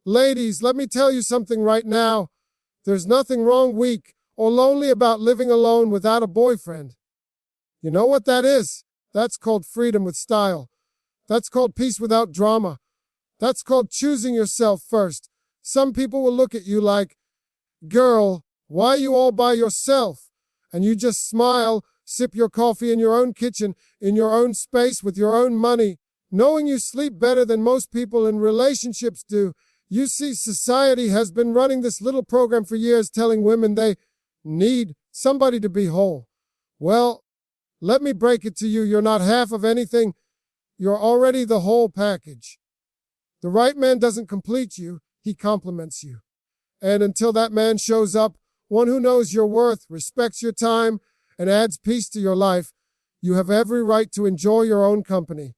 Ladies, let me tell you something right now. There's nothing wrong, weak, or lonely about living alone without a boyfriend. You know what that is? That's called freedom with style. That's called peace without drama. That's called choosing yourself first. Some people will look at you like, girl, why are you all by yourself? And you just smile, sip your coffee in your own kitchen, in your own space, with your own money, knowing you sleep better than most people in relationships do. You see, society has been running this little program for years telling women they need somebody to be whole. Well, let me break it to you. You're not half of anything. You're already the whole package. The right man doesn't complete you. He complements you. And until that man shows up, one who knows your worth, respects your time, and adds peace to your life, you have every right to enjoy your own company.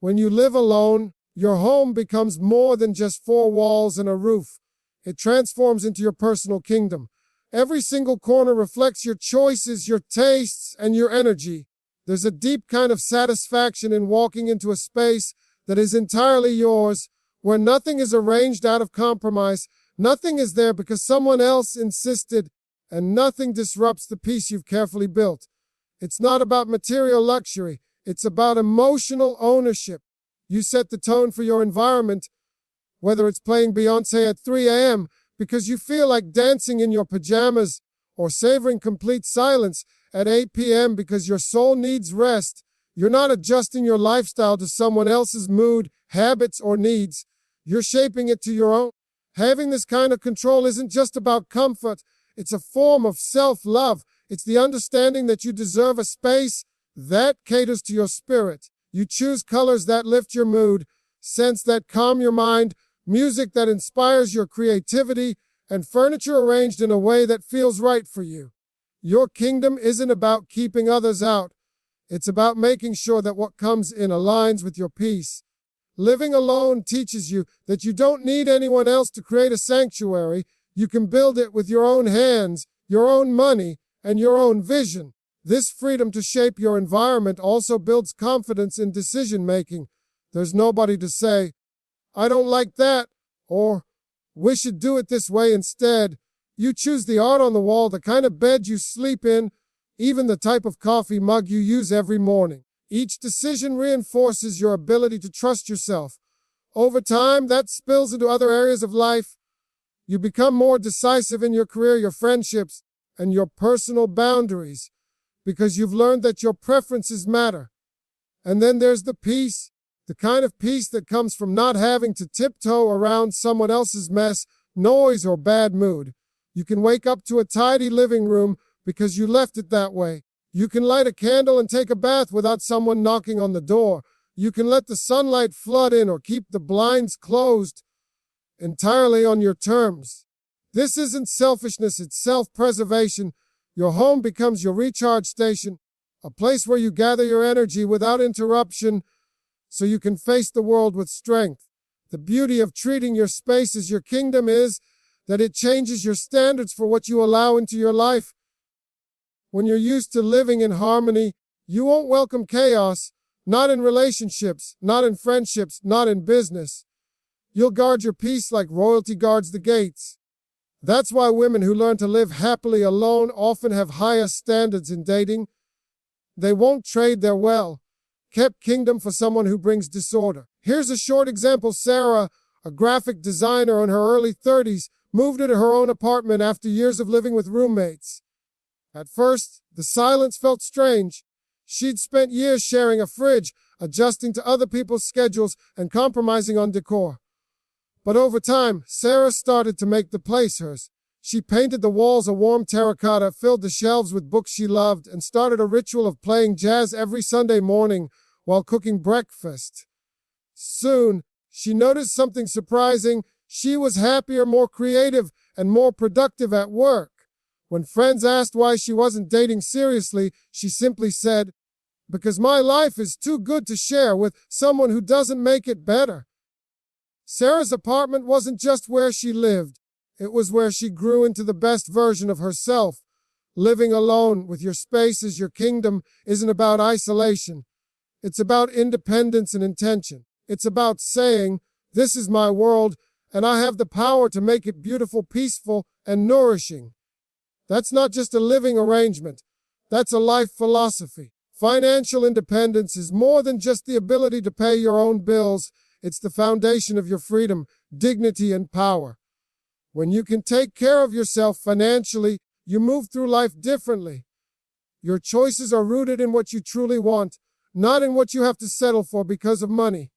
When you live alone, your home becomes more than just four walls and a roof. It transforms into your personal kingdom. Every single corner reflects your choices, your tastes, and your energy. There's a deep kind of satisfaction in walking into a space that is entirely yours, where nothing is arranged out of compromise, nothing is there because someone else insisted, and nothing disrupts the peace you've carefully built. It's not about material luxury. It's about emotional ownership. You set the tone for your environment, whether it's playing Beyoncé at 3 a.m. because you feel like dancing in your pajamas, or savoring complete silence at 8 p.m. because your soul needs rest. You're not adjusting your lifestyle to someone else's mood, habits, or needs. You're shaping it to your own. Having this kind of control isn't just about comfort. It's a form of self-love. It's the understanding that you deserve a space that caters to your spirit. You choose colors that lift your mood, scents that calm your mind, music that inspires your creativity, and furniture arranged in a way that feels right for you. Your kingdom isn't about keeping others out. It's about making sure that what comes in aligns with your peace. Living alone teaches you that you don't need anyone else to create a sanctuary. You can build it with your own hands, your own money, and your own vision. This freedom to shape your environment also builds confidence in decision-making. There's nobody to say, I don't like that, or we should do it this way instead. You choose the art on the wall, the kind of bed you sleep in, even the type of coffee mug you use every morning. Each decision reinforces your ability to trust yourself. Over time, that spills into other areas of life. You become more decisive in your career, your friendships, and your personal boundaries, because you've learned that your preferences matter. And then there's the peace, the kind of peace that comes from not having to tiptoe around someone else's mess, noise, or bad mood. You can wake up to a tidy living room because you left it that way. You can light a candle and take a bath without someone knocking on the door. You can let the sunlight flood in or keep the blinds closed entirely on your terms. This isn't selfishness, it's self-preservation. Your home becomes your recharge station, a place where you gather your energy without interruption so you can face the world with strength. The beauty of treating your space as your kingdom is that it changes your standards for what you allow into your life. When you're used to living in harmony, you won't welcome chaos, not in relationships, not in friendships, not in business. You'll guard your peace like royalty guards the gates. That's why women who learn to live happily alone often have higher standards in dating. They won't trade their well-kept kingdom for someone who brings disorder. Here's a short example. Sarah, a graphic designer in her early 30s, moved into her own apartment after years of living with roommates. At first, the silence felt strange. She'd spent years sharing a fridge, adjusting to other people's schedules, and compromising on decor. But over time, Sarah started to make the place hers. She painted the walls a warm terracotta, filled the shelves with books she loved, and started a ritual of playing jazz every Sunday morning while cooking breakfast. Soon, she noticed something surprising. She was happier, more creative, and more productive at work. When friends asked why she wasn't dating seriously, she simply said, because my life is too good to share with someone who doesn't make it better. Sarah's apartment wasn't just where she lived. It was where she grew into the best version of herself. Living alone with your space as your kingdom isn't about isolation. It's about independence and intention. It's about saying, this is my world, and I have the power to make it beautiful, peaceful, and nourishing. That's not just a living arrangement. That's a life philosophy. Financial independence is more than just the ability to pay your own bills. It's the foundation of your freedom, dignity, and power. When you can take care of yourself financially, you move through life differently. Your choices are rooted in what you truly want, not in what you have to settle for because of money.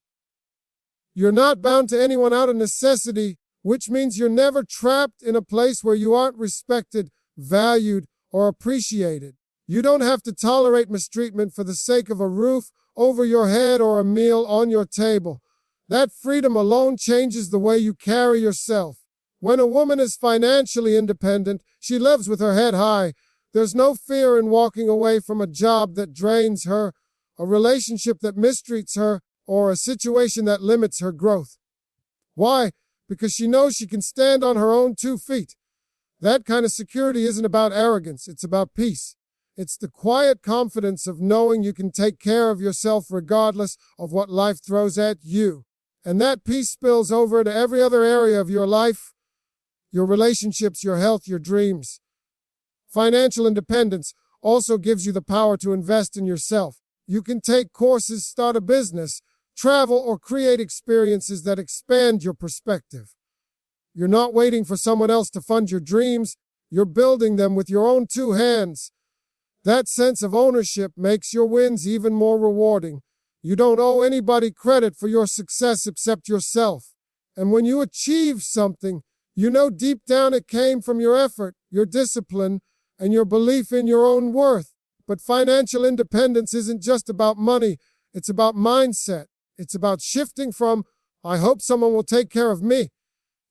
You're not bound to anyone out of necessity, which means you're never trapped in a place where you aren't respected, valued, or appreciated. You don't have to tolerate mistreatment for the sake of a roof over your head or a meal on your table. That freedom alone changes the way you carry yourself. When a woman is financially independent, she lives with her head high. There's no fear in walking away from a job that drains her, a relationship that mistreats her, or a situation that limits her growth. Why? Because she knows she can stand on her own 2 feet. That kind of security isn't about arrogance, it's about peace. It's the quiet confidence of knowing you can take care of yourself regardless of what life throws at you. And that peace spills over to every other area of your life, your relationships, your health, your dreams. Financial independence also gives you the power to invest in yourself. You can take courses, start a business, travel, or create experiences that expand your perspective. You're not waiting for someone else to fund your dreams. You're building them with your own 2 hands. That sense of ownership makes your wins even more rewarding. You don't owe anybody credit for your success except yourself. And when you achieve something, you know deep down it came from your effort, your discipline, and your belief in your own worth. But financial independence isn't just about money. It's about mindset. It's about shifting from, I hope someone will take care of me,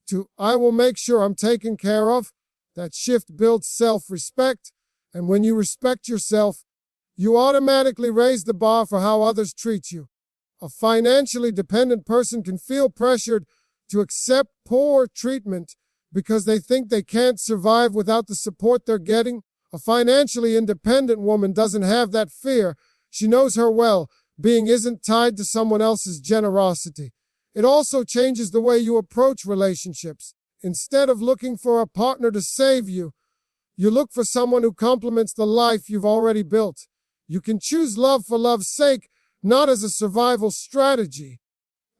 to, I will make sure I'm taken care of. That shift builds self-respect. And when you respect yourself, you automatically raise the bar for how others treat you. A financially dependent person can feel pressured to accept poor treatment because they think they can't survive without the support they're getting. A financially independent woman doesn't have that fear. She knows her well-being isn't tied to someone else's generosity. It also changes the way you approach relationships. Instead of looking for a partner to save you, you look for someone who complements the life you've already built. You can choose love for love's sake, not as a survival strategy.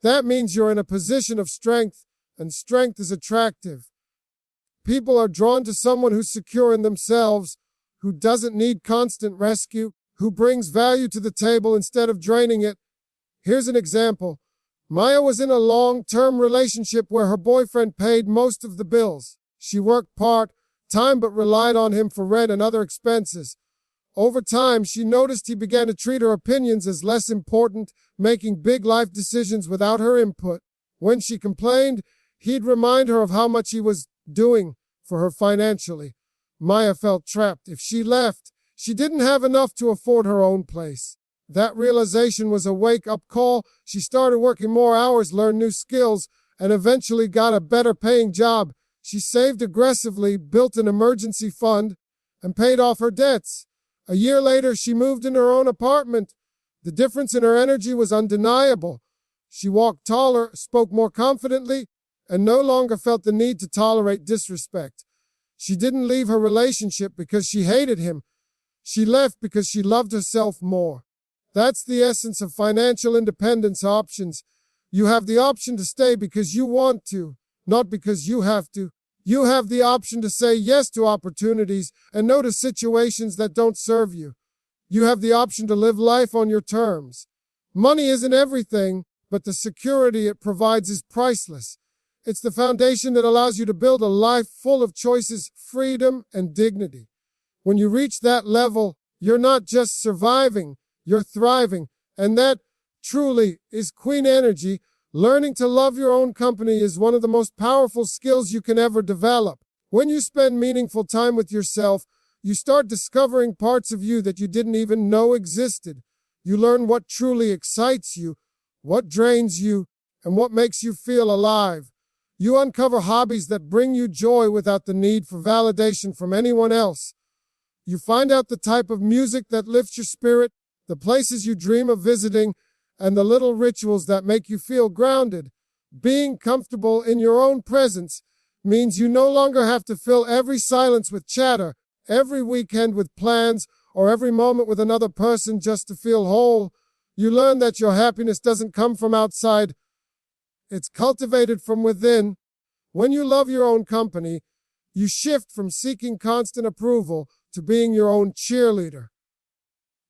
That means you're in a position of strength, and strength is attractive. People are drawn to someone who's secure in themselves, who doesn't need constant rescue, who brings value to the table instead of draining it. Here's an example. Maya was in a long-term relationship where her boyfriend paid most of the bills. She worked part-time but relied on him for rent and other expenses. Over time, she noticed he began to treat her opinions as less important, making big life decisions without her input. When she complained, he'd remind her of how much he was doing for her financially. Maya felt trapped. If she left, she didn't have enough to afford her own place. That realization was a wake-up call. She started working more hours, learned new skills, and eventually got a better-paying job. She saved aggressively, built an emergency fund, and paid off her debts. A year later, she moved in her own apartment. The difference in her energy was undeniable. She walked taller, spoke more confidently, and no longer felt the need to tolerate disrespect. She didn't leave her relationship because she hated him. She left because she loved herself more. That's the essence of financial independence options. You have the option to stay because you want to, not because you have to. You have the option to say yes to opportunities and no to situations that don't serve you. You have the option to live life on your terms. Money isn't everything, but the security it provides is priceless. It's the foundation that allows you to build a life full of choices, freedom, and dignity. When you reach that level, you're not just surviving, you're thriving. And that truly is Queen Energy. Learning to love your own company is one of the most powerful skills you can ever develop. When you spend meaningful time with yourself, you start discovering parts of you that you didn't even know existed. You learn what truly excites you, what drains you, and what makes you feel alive. You uncover hobbies that bring you joy without the need for validation from anyone else. You find out the type of music that lifts your spirit, the places you dream of visiting, and the little rituals that make you feel grounded. Being comfortable in your own presence means you no longer have to fill every silence with chatter, every weekend with plans, or every moment with another person just to feel whole. You learn that your happiness doesn't come from outside, it's cultivated from within. When you love your own company, you shift from seeking constant approval to being your own cheerleader.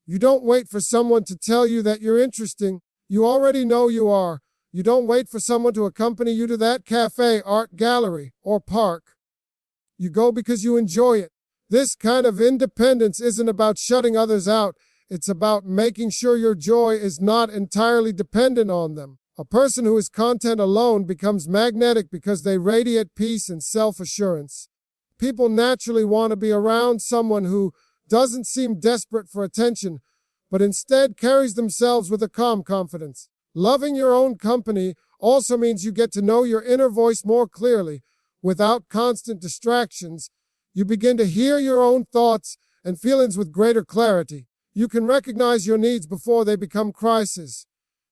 You don't wait for someone to tell you that you're interesting. You already know you are. You don't wait for someone to accompany you to that cafe, art gallery, or park. You go because you enjoy it. This kind of independence isn't about shutting others out. It's about making sure your joy is not entirely dependent on them. A person who is content alone becomes magnetic because they radiate peace and self-assurance. People naturally want to be around someone who doesn't seem desperate for attention, but instead carries themselves with a calm confidence. Loving your own company also means you get to know your inner voice more clearly. Without constant distractions, you begin to hear your own thoughts and feelings with greater clarity. You can recognize your needs before they become crises.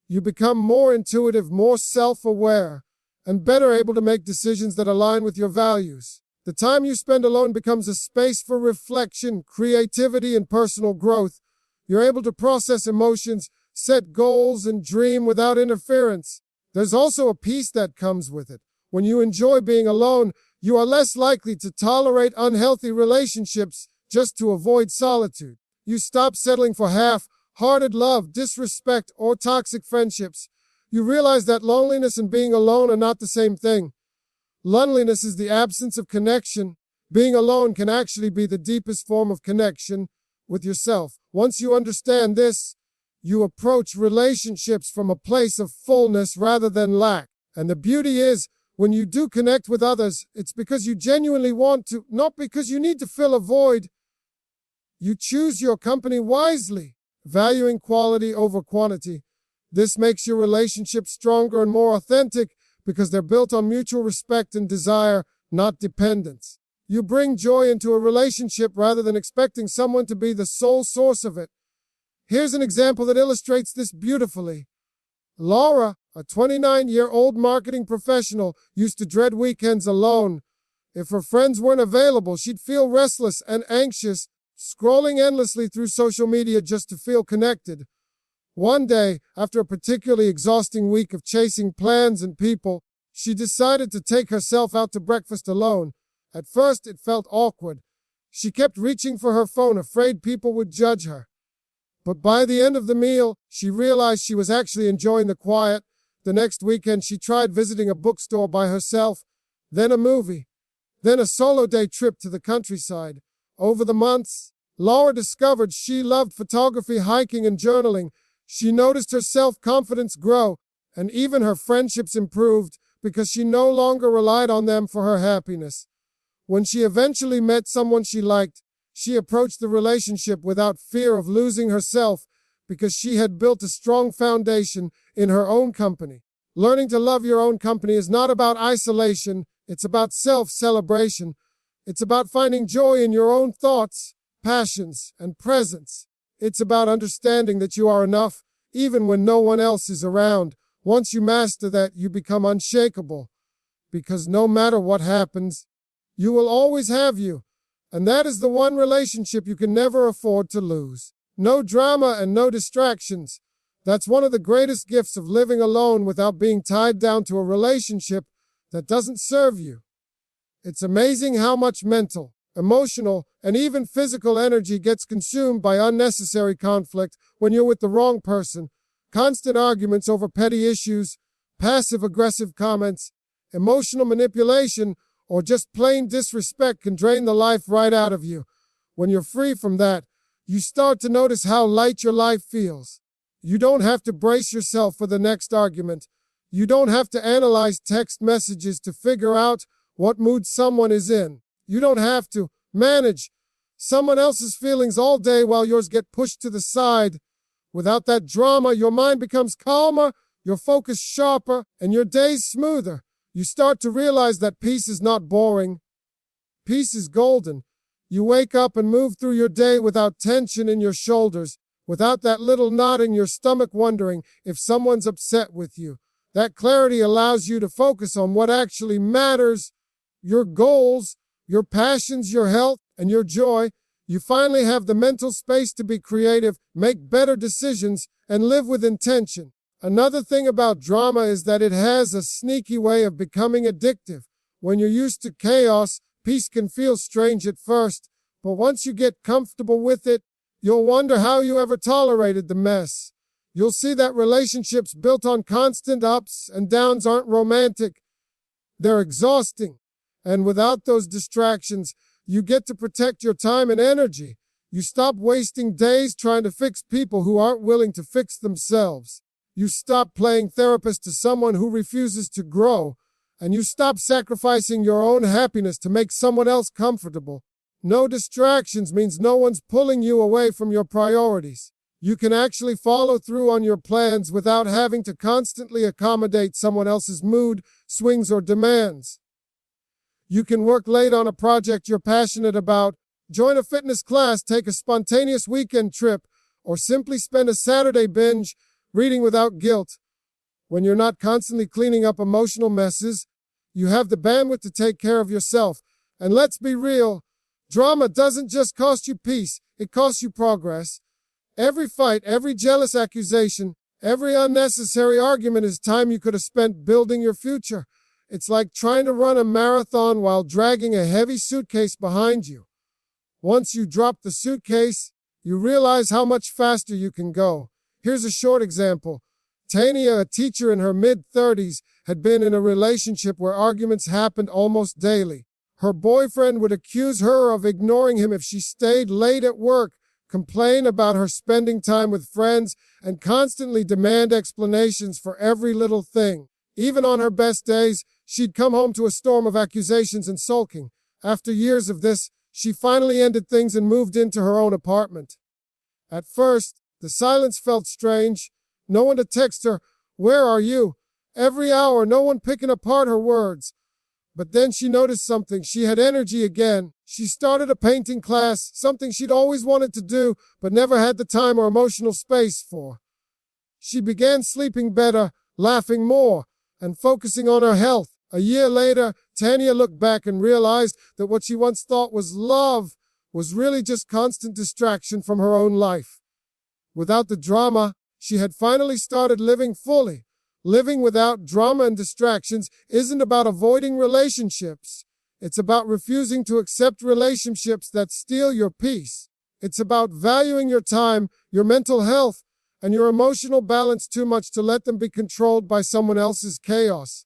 You become more intuitive, more self-aware, and better able to make decisions that align with your values. The time you spend alone becomes a space for reflection, creativity, and personal growth. You're able to process emotions, set goals, and dream without interference. There's also a peace that comes with it. When you enjoy being alone, you are less likely to tolerate unhealthy relationships just to avoid solitude. You stop settling for half-hearted love, disrespect, or toxic friendships. You realize that loneliness and being alone are not the same thing. Loneliness is the absence of connection. Being alone can actually be the deepest form of connection with yourself. Once you understand this, you approach relationships from a place of fullness rather than lack. And the beauty is, when you do connect with others, it's because you genuinely want to, not because you need to fill a void. You choose your company wisely, valuing quality over quantity. This makes your relationship stronger and more authentic because they're built on mutual respect and desire, not dependence. You bring joy into a relationship rather than expecting someone to be the sole source of it. Here's an example that illustrates this beautifully. Laura, a 29-year-old marketing professional, used to dread weekends alone. If her friends weren't available, she'd feel restless and anxious, scrolling endlessly through social media just to feel connected. One day, after a particularly exhausting week of chasing plans and people, she decided to take herself out to breakfast alone. At first, it felt awkward. She kept reaching for her phone, afraid people would judge her. But by the end of the meal, she realized she was actually enjoying the quiet. The next weekend, she tried visiting a bookstore by herself, then a movie, then a solo day trip to the countryside. Over the months, Laura discovered she loved photography, hiking, and journaling. She noticed her self-confidence grow, and even her friendships improved because she no longer relied on them for her happiness. When she eventually met someone she liked, she approached the relationship without fear of losing herself because she had built a strong foundation in her own company. Learning to love your own company is not about isolation, it's about self-celebration. It's about finding joy in your own thoughts, passions, and presence. It's about understanding that you are enough, even when no one else is around. Once you master that, you become unshakable, because no matter what happens, you will always have you. And that is the one relationship you can never afford to lose. No drama and no distractions. That's one of the greatest gifts of living alone without being tied down to a relationship that doesn't serve you. It's amazing how much mental, emotional, and even physical energy gets consumed by unnecessary conflict when you're with the wrong person. Constant arguments over petty issues, passive-aggressive comments, emotional manipulation, or just plain disrespect can drain the life right out of you. When you're free from that, you start to notice how light your life feels. You don't have to brace yourself for the next argument. You don't have to analyze text messages to figure out what mood someone is in. You don't have to manage someone else's feelings all day while yours get pushed to the side. Without that drama, your mind becomes calmer, your focus sharper, and your days smoother. You start to realize that peace is not boring. Peace is golden. You wake up and move through your day without tension in your shoulders, without that little knot in your stomach wondering if someone's upset with you. That clarity allows you to focus on what actually matters, your goals, your passions, your health, and your joy. You finally have the mental space to be creative, make better decisions, and live with intention. Another thing about drama is that it has a sneaky way of becoming addictive. When you're used to chaos, peace can feel strange at first, but once you get comfortable with it, you'll wonder how you ever tolerated the mess. You'll see that relationships built on constant ups and downs aren't romantic. They're exhausting. And without those distractions, you get to protect your time and energy. You stop wasting days trying to fix people who aren't willing to fix themselves. You stop playing therapist to someone who refuses to grow. And you stop sacrificing your own happiness to make someone else comfortable. No distractions means no one's pulling you away from your priorities. You can actually follow through on your plans without having to constantly accommodate someone else's mood, swings, or demands. You can work late on a project you're passionate about, join a fitness class, take a spontaneous weekend trip, or simply spend a Saturday binge reading without guilt. When you're not constantly cleaning up emotional messes, you have the bandwidth to take care of yourself. And let's be real, drama doesn't just cost you peace, it costs you progress. Every fight, every jealous accusation, every unnecessary argument is time you could have spent building your future. It's like trying to run a marathon while dragging a heavy suitcase behind you. Once you drop the suitcase, you realize how much faster you can go. Here's a short example. Tania, a teacher in her mid-30s, had been in a relationship where arguments happened almost daily. Her boyfriend would accuse her of ignoring him if she stayed late at work, complain about her spending time with friends, and constantly demand explanations for every little thing. Even on her best days, she'd come home to a storm of accusations and sulking. After years of this, she finally ended things and moved into her own apartment. At first, the silence felt strange. No one to text her, "Where are you?" Every hour, no one picking apart her words. But then she noticed something. She had energy again. She started a painting class, something she'd always wanted to do, but never had the time or emotional space for. She began sleeping better, laughing more, and focusing on her health. A year later, Tania looked back and realized that what she once thought was love was really just constant distraction from her own life. Without the drama, she had finally started living fully. Living without drama and distractions isn't about avoiding relationships. It's about refusing to accept relationships that steal your peace. It's about valuing your time, your mental health, and your emotional balance too much to let them be controlled by someone else's chaos.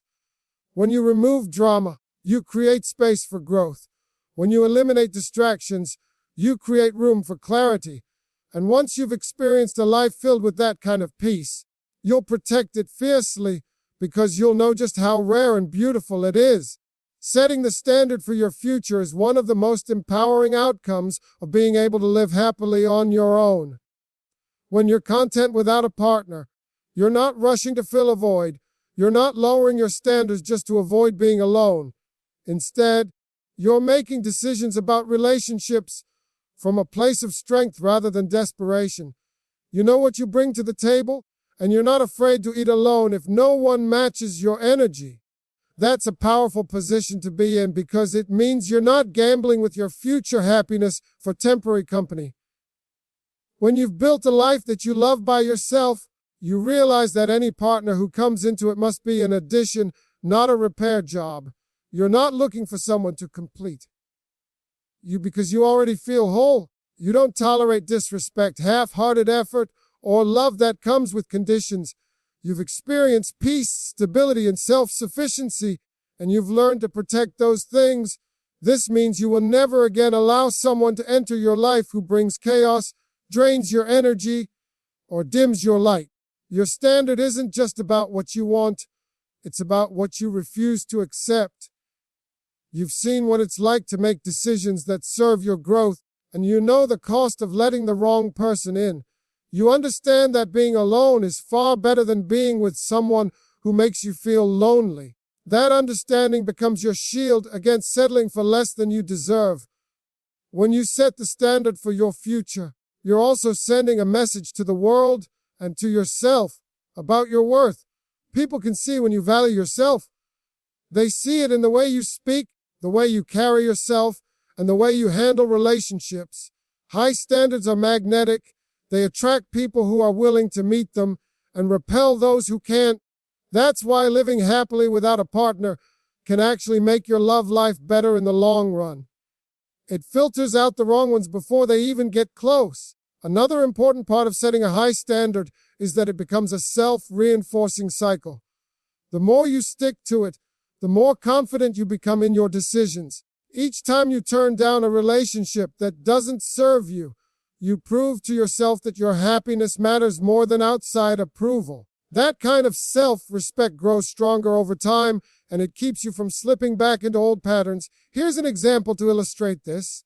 When you remove drama, you create space for growth. When you eliminate distractions, you create room for clarity. And once you've experienced a life filled with that kind of peace, you'll protect it fiercely because you'll know just how rare and beautiful it is. Setting the standard for your future is one of the most empowering outcomes of being able to live happily on your own. When you're content without a partner, you're not rushing to fill a void. You're not lowering your standards just to avoid being alone. Instead, you're making decisions about relationships from a place of strength rather than desperation. You know what you bring to the table, and you're not afraid to eat alone if no one matches your energy. That's a powerful position to be in because it means you're not gambling with your future happiness for temporary company. When you've built a life that you love by yourself, you realize that any partner who comes into it must be an addition, not a repair job. You're not looking for someone to complete you because you already feel whole. You don't tolerate disrespect, half-hearted effort, or love that comes with conditions. You've experienced peace, stability, and self-sufficiency, and you've learned to protect those things. This means you will never again allow someone to enter your life who brings chaos, drains your energy, or dims your light. Your standard isn't just about what you want, it's about what you refuse to accept. You've seen what it's like to make decisions that serve your growth, and you know the cost of letting the wrong person in. You understand that being alone is far better than being with someone who makes you feel lonely. That understanding becomes your shield against settling for less than you deserve. When you set the standard for your future, you're also sending a message to the world and to yourself about your worth. People can see when you value yourself. They see it in the way you speak, the way you carry yourself, and the way you handle relationships. High standards are magnetic. They attract people who are willing to meet them and repel those who can't. That's why living happily without a partner can actually make your love life better in the long run. It filters out the wrong ones before they even get close. Another important part of setting a high standard is that it becomes a self-reinforcing cycle. The more you stick to it, the more confident you become in your decisions. Each time you turn down a relationship that doesn't serve you, you prove to yourself that your happiness matters more than outside approval. That kind of self-respect grows stronger over time, and it keeps you from slipping back into old patterns. Here's an example to illustrate this.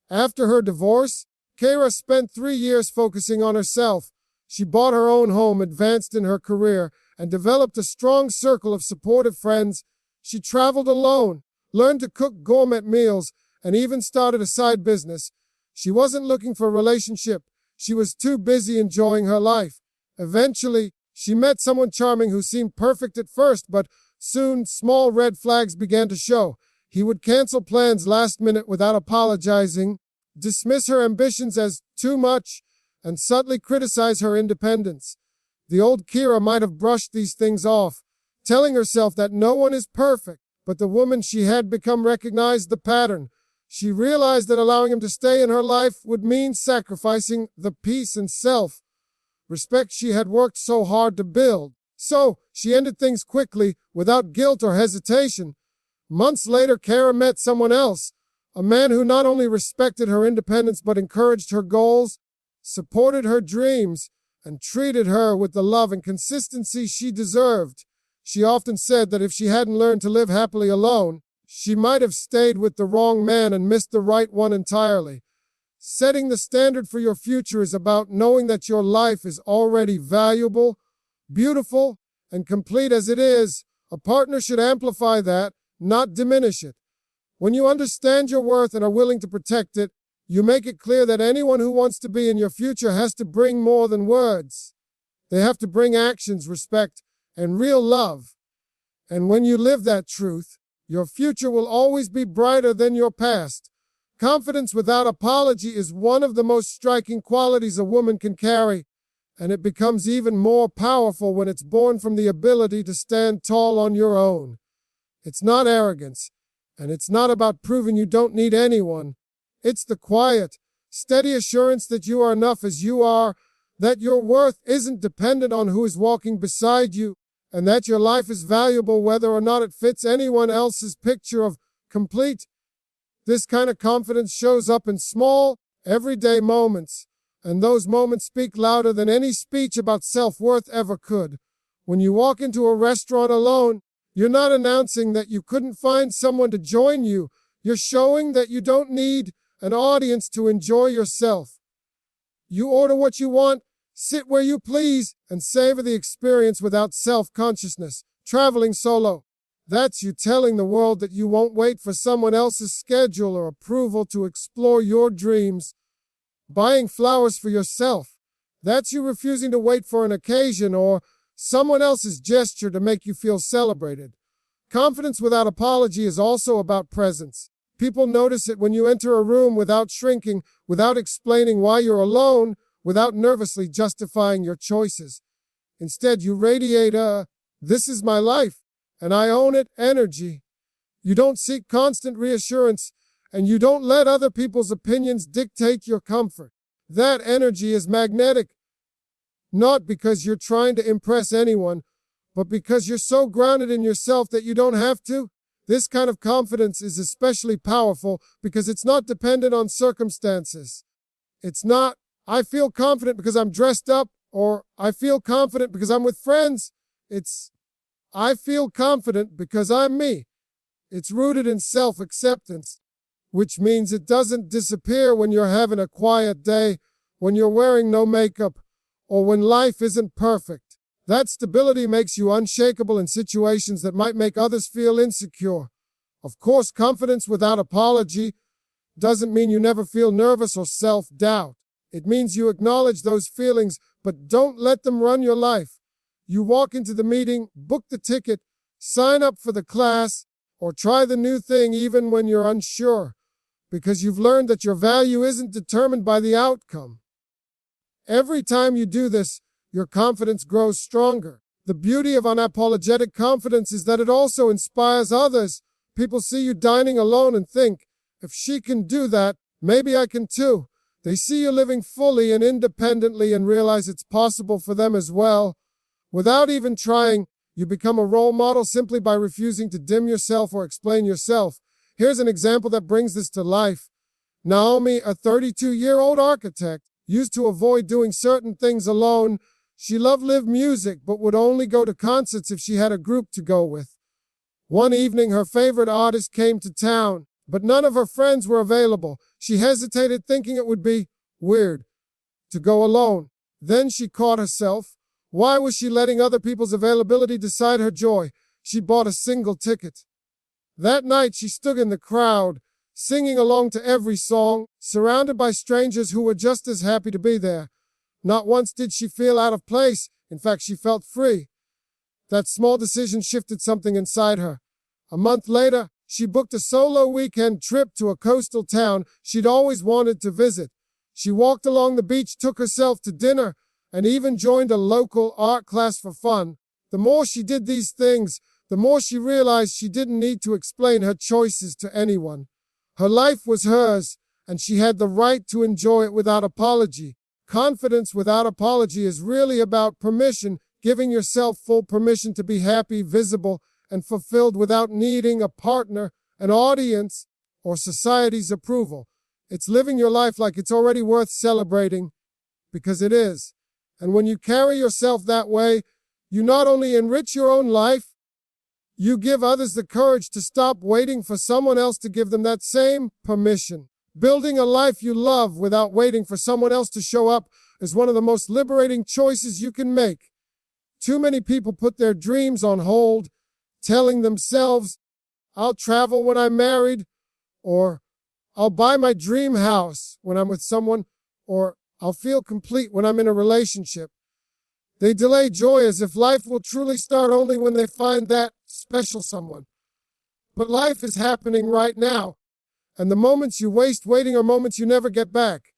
After her divorce, Kara spent 3 years focusing on herself. She bought her own home, advanced in her career, and developed a strong circle of supportive friends. She traveled alone, learned to cook gourmet meals, and even started a side business. She wasn't looking for a relationship. She was too busy enjoying her life. Eventually, she met someone charming who seemed perfect at first, but soon small red flags began to show. He would cancel plans last minute without apologizing, dismiss her ambitions as too much, and subtly criticize her independence. The old Kira might have brushed these things off, telling herself that no one is perfect, but the woman she had become recognized the pattern. She realized that allowing him to stay in her life would mean sacrificing the peace and self-respect she had worked so hard to build. So, she ended things quickly, without guilt or hesitation. Months later, Kara met someone else, a man who not only respected her independence but encouraged her goals, supported her dreams, and treated her with the love and consistency she deserved. She often said that if she hadn't learned to live happily alone, she might have stayed with the wrong man and missed the right one entirely. Setting the standard for your future is about knowing that your life is already valuable, beautiful, and complete as it is. A partner should amplify that, not diminish it. When you understand your worth and are willing to protect it, you make it clear that anyone who wants to be in your future has to bring more than words. They have to bring actions, respect, and real love. And when you live that truth, your future will always be brighter than your past. Confidence without apology is one of the most striking qualities a woman can carry, and it becomes even more powerful when it's born from the ability to stand tall on your own. It's not arrogance, and it's not about proving you don't need anyone. It's the quiet, steady assurance that you are enough as you are, that your worth isn't dependent on who is walking beside you, and that your life is valuable whether or not it fits anyone else's picture of complete. This kind of confidence shows up in small, everyday moments, and those moments speak louder than any speech about self-worth ever could. When you walk into a restaurant alone, you're not announcing that you couldn't find someone to join you. You're showing that you don't need an audience to enjoy yourself. You order what you want, sit where you please, and savor the experience without self-consciousness. Traveling solo. That's you telling the world that you won't wait for someone else's schedule or approval to explore your dreams. Buying flowers for yourself. That's you refusing to wait for an occasion or someone else's gesture to make you feel celebrated. Confidence without apology is also about presence. People notice it when you enter a room without shrinking, without explaining why you're alone, without nervously justifying your choices. Instead, you radiate "this is my life, and I own it" energy. You don't seek constant reassurance, and you don't let other people's opinions dictate your comfort. That energy is magnetic, not because you're trying to impress anyone, but because you're so grounded in yourself that you don't have to. This kind of confidence is especially powerful because it's not dependent on circumstances. It's not, "I feel confident because I'm dressed up," or "I feel confident because I'm with friends." It's, "I feel confident because I'm me." It's rooted in self-acceptance, which means it doesn't disappear when you're having a quiet day, when you're wearing no makeup, or when life isn't perfect. That stability makes you unshakable in situations that might make others feel insecure. Of course, confidence without apology doesn't mean you never feel nervous or self-doubt. It means you acknowledge those feelings, but don't let them run your life. You walk into the meeting, book the ticket, sign up for the class, or try the new thing even when you're unsure, because you've learned that your value isn't determined by the outcome. Every time you do this, your confidence grows stronger. The beauty of unapologetic confidence is that it also inspires others. People see you dining alone and think, if she can do that, maybe I can too. They see you living fully and independently and realize it's possible for them as well. Without even trying, you become a role model simply by refusing to dim yourself or explain yourself. Here's an example that brings this to life. Naomi, a 32-year-old architect, used to avoid doing certain things alone. She loved live music, but would only go to concerts if she had a group to go with. One evening, her favorite artist came to town, but none of her friends were available. She hesitated, thinking it would be weird to go alone. Then she caught herself. Why was she letting other people's availability decide her joy? She bought a single ticket. That night, she stood in the crowd, singing along to every song, surrounded by strangers who were just as happy to be there. Not once did she feel out of place. In fact, she felt free. That small decision shifted something inside her. A month later, she booked a solo weekend trip to a coastal town she'd always wanted to visit. She walked along the beach, took herself to dinner, and even joined a local art class for fun. The more she did these things, the more she realized she didn't need to explain her choices to anyone. Her life was hers, and she had the right to enjoy it without apology. Confidence without apology is really about permission, giving yourself full permission to be happy, visible, and fulfilled without needing a partner, an audience, or society's approval. It's living your life like it's already worth celebrating, because it is. And when you carry yourself that way, you not only enrich your own life, you give others the courage to stop waiting for someone else to give them that same permission. Building a life you love without waiting for someone else to show up is one of the most liberating choices you can make. Too many people put their dreams on hold, telling themselves, I'll travel when I'm married, or I'll buy my dream house when I'm with someone, or I'll feel complete when I'm in a relationship. They delay joy as if life will truly start only when they find that special someone. But life is happening right now, and the moments you waste waiting are moments you never get back.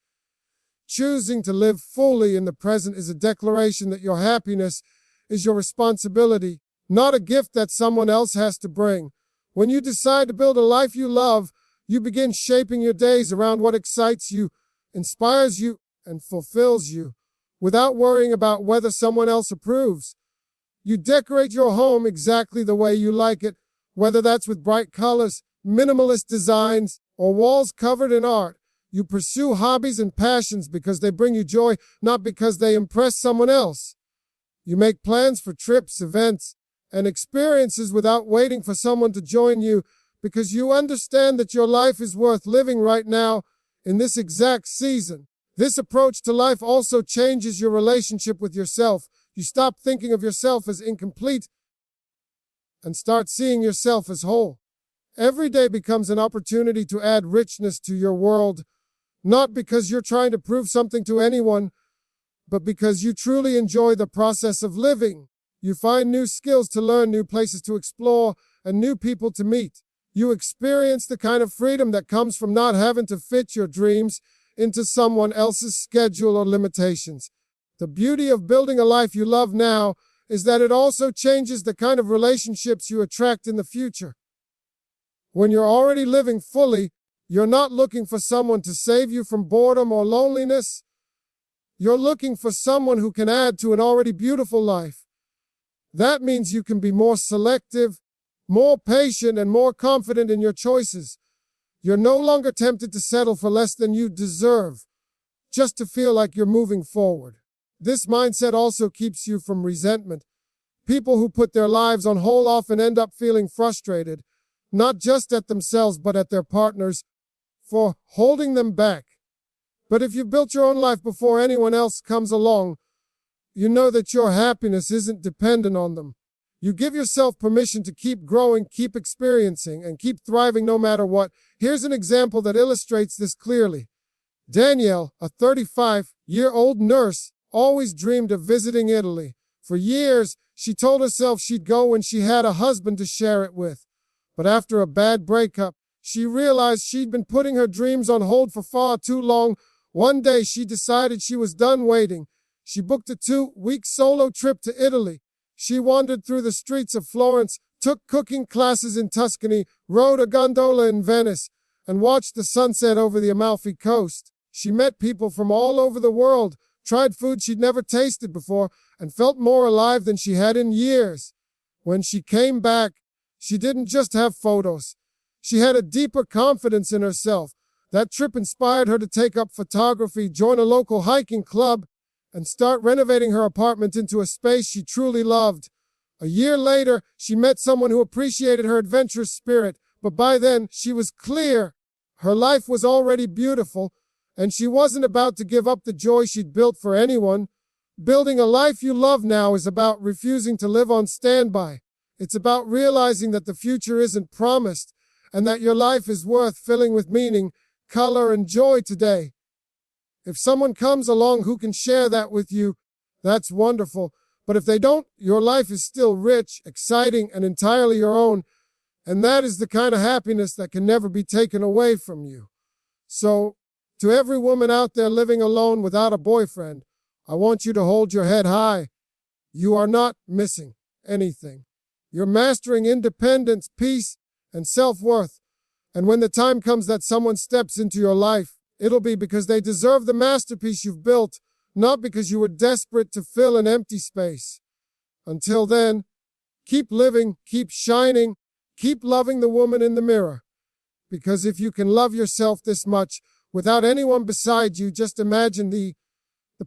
Choosing to live fully in the present is a declaration that your happiness is your responsibility, not a gift that someone else has to bring. When you decide to build a life you love, you begin shaping your days around what excites you, inspires you, and fulfills you, without worrying about whether someone else approves. You decorate your home exactly the way you like it, whether that's with bright colors, minimalist designs, or walls covered in art. You pursue hobbies and passions because they bring you joy, not because they impress someone else. You make plans for trips, events, and experiences without waiting for someone to join you, because you understand that your life is worth living right now, in this exact season. This approach to life also changes your relationship with yourself. You stop thinking of yourself as incomplete and start seeing yourself as whole. Every day becomes an opportunity to add richness to your world, not because you're trying to prove something to anyone, but because you truly enjoy the process of living. You find new skills to learn, new places to explore, and new people to meet. You experience the kind of freedom that comes from not having to fit your dreams into someone else's schedule or limitations. The beauty of building a life you love now is that it also changes the kind of relationships you attract in the future. When you're already living fully, you're not looking for someone to save you from boredom or loneliness. You're looking for someone who can add to an already beautiful life. That means you can be more selective, more patient, and more confident in your choices. You're no longer tempted to settle for less than you deserve, just to feel like you're moving forward. This mindset also keeps you from resentment. People who put their lives on hold often end up feeling frustrated, not just at themselves but at their partners for holding them back. But if you've built your own life before anyone else comes along, you know that your happiness isn't dependent on them. You give yourself permission to keep growing, keep experiencing, and keep thriving no matter what. Here's an example that illustrates this clearly. Danielle, a 35-year-old nurse, always dreamed of visiting Italy. For years, she told herself she'd go when she had a husband to share it with. But after a bad breakup, she realized she'd been putting her dreams on hold for far too long. One day, she decided she was done waiting. She booked a 2-week solo trip to Italy. She wandered through the streets of Florence, took cooking classes in Tuscany, rode a gondola in Venice, and watched the sunset over the Amalfi Coast. She met people from all over the world, tried food she'd never tasted before, and felt more alive than she had in years. When she came back, she didn't just have photos. She had a deeper confidence in herself. That trip inspired her to take up photography, join a local hiking club, and start renovating her apartment into a space she truly loved. A year later, she met someone who appreciated her adventurous spirit, but by then, she was clear. Her life was already beautiful, and she wasn't about to give up the joy she'd built for anyone. Building a life you love now is about refusing to live on standby. It's about realizing that the future isn't promised, and that your life is worth filling with meaning, color, and joy today. If someone comes along who can share that with you, that's wonderful. But if they don't, your life is still rich, exciting, and entirely your own. And that is the kind of happiness that can never be taken away from you. So, to every woman out there living alone without a boyfriend, I want you to hold your head high. You are not missing anything. You're mastering independence, peace, and self-worth. And when the time comes that someone steps into your life, it'll be because they deserve the masterpiece you've built, not because you were desperate to fill an empty space. Until then, keep living, keep shining, keep loving the woman in the mirror. Because if you can love yourself this much without anyone beside you, just imagine the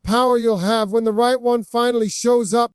power you'll have when the right one finally shows up.